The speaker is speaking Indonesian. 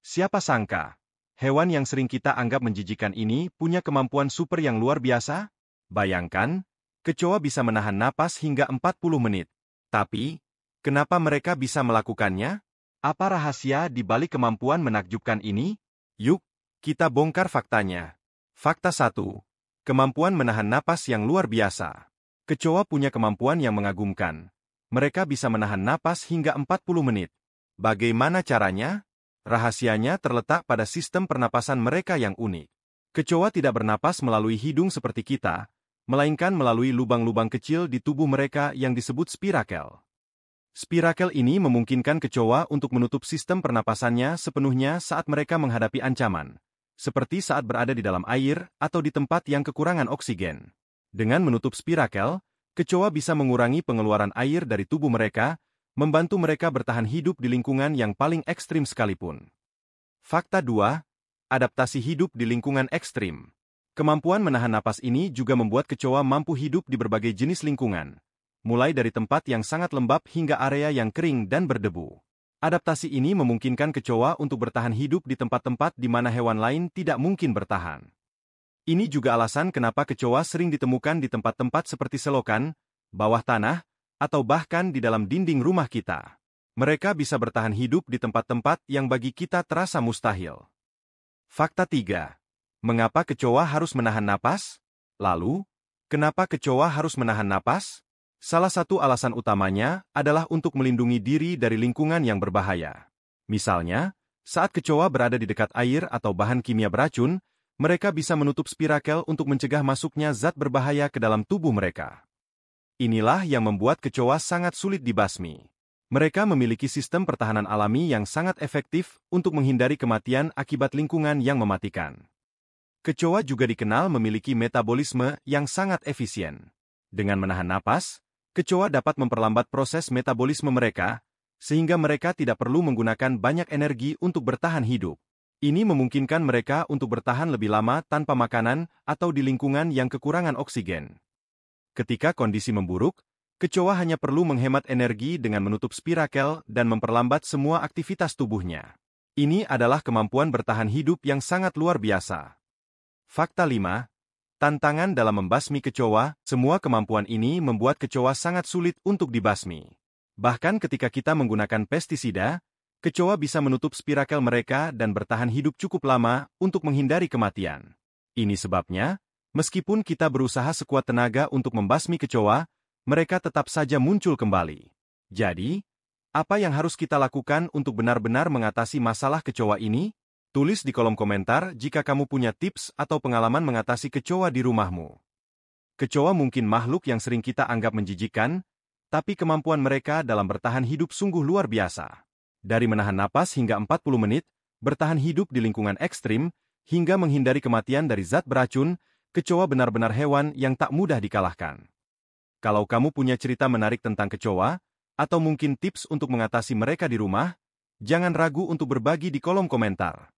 Siapa sangka, hewan yang sering kita anggap menjijikan ini punya kemampuan super yang luar biasa? Bayangkan, kecoa bisa menahan napas hingga 40 menit. Tapi, kenapa mereka bisa melakukannya? Apa rahasia di balik kemampuan menakjubkan ini? Yuk, kita bongkar faktanya. Fakta 1. Kemampuan menahan napas yang luar biasa. Kecoa punya kemampuan yang mengagumkan. Mereka bisa menahan napas hingga 40 menit. Bagaimana caranya? Rahasianya terletak pada sistem pernapasan mereka yang unik. Kecoa tidak bernapas melalui hidung seperti kita, melainkan melalui lubang-lubang kecil di tubuh mereka yang disebut spirakel. Spirakel ini memungkinkan kecoa untuk menutup sistem pernapasannya sepenuhnya saat mereka menghadapi ancaman, seperti saat berada di dalam air atau di tempat yang kekurangan oksigen. Dengan menutup spirakel, kecoa bisa mengurangi pengeluaran air dari tubuh mereka, membantu mereka bertahan hidup di lingkungan yang paling ekstrim sekalipun. Fakta 2. Adaptasi hidup di lingkungan ekstrim. Kemampuan menahan napas ini juga membuat kecoa mampu hidup di berbagai jenis lingkungan, mulai dari tempat yang sangat lembab hingga area yang kering dan berdebu. Adaptasi ini memungkinkan kecoa untuk bertahan hidup di tempat-tempat di mana hewan lain tidak mungkin bertahan. Ini juga alasan kenapa kecoa sering ditemukan di tempat-tempat seperti selokan, bawah tanah, atau bahkan di dalam dinding rumah kita. Mereka bisa bertahan hidup di tempat-tempat yang bagi kita terasa mustahil. Fakta 3. Mengapa kecoa harus menahan napas? Lalu, kenapa kecoa harus menahan napas? Salah satu alasan utamanya adalah untuk melindungi diri dari lingkungan yang berbahaya. Misalnya, saat kecoa berada di dekat air atau bahan kimia beracun, mereka bisa menutup spirakel untuk mencegah masuknya zat berbahaya ke dalam tubuh mereka. Inilah yang membuat kecoa sangat sulit dibasmi. Mereka memiliki sistem pertahanan alami yang sangat efektif untuk menghindari kematian akibat lingkungan yang mematikan. Kecoa juga dikenal memiliki metabolisme yang sangat efisien. Dengan menahan napas, kecoa dapat memperlambat proses metabolisme mereka, sehingga mereka tidak perlu menggunakan banyak energi untuk bertahan hidup. Ini memungkinkan mereka untuk bertahan lebih lama tanpa makanan atau di lingkungan yang kekurangan oksigen. Ketika kondisi memburuk, kecoa hanya perlu menghemat energi dengan menutup spirakel dan memperlambat semua aktivitas tubuhnya. Ini adalah kemampuan bertahan hidup yang sangat luar biasa. Fakta 5. Tantangan dalam membasmi kecoa. Semua kemampuan ini membuat kecoa sangat sulit untuk dibasmi. Bahkan ketika kita menggunakan pestisida, kecoa bisa menutup spirakel mereka dan bertahan hidup cukup lama untuk menghindari kematian. Ini sebabnya, meskipun kita berusaha sekuat tenaga untuk membasmi kecoa, mereka tetap saja muncul kembali. Jadi, apa yang harus kita lakukan untuk benar-benar mengatasi masalah kecoa ini? Tulis di kolom komentar jika kamu punya tips atau pengalaman mengatasi kecoa di rumahmu. Kecoa mungkin makhluk yang sering kita anggap menjijikkan, tapi kemampuan mereka dalam bertahan hidup sungguh luar biasa. Dari menahan napas hingga 40 menit, bertahan hidup di lingkungan ekstrim, hingga menghindari kematian dari zat beracun, kecoa benar-benar hewan yang tak mudah dikalahkan. Kalau kamu punya cerita menarik tentang kecoa, atau mungkin tips untuk mengatasi mereka di rumah, jangan ragu untuk berbagi di kolom komentar.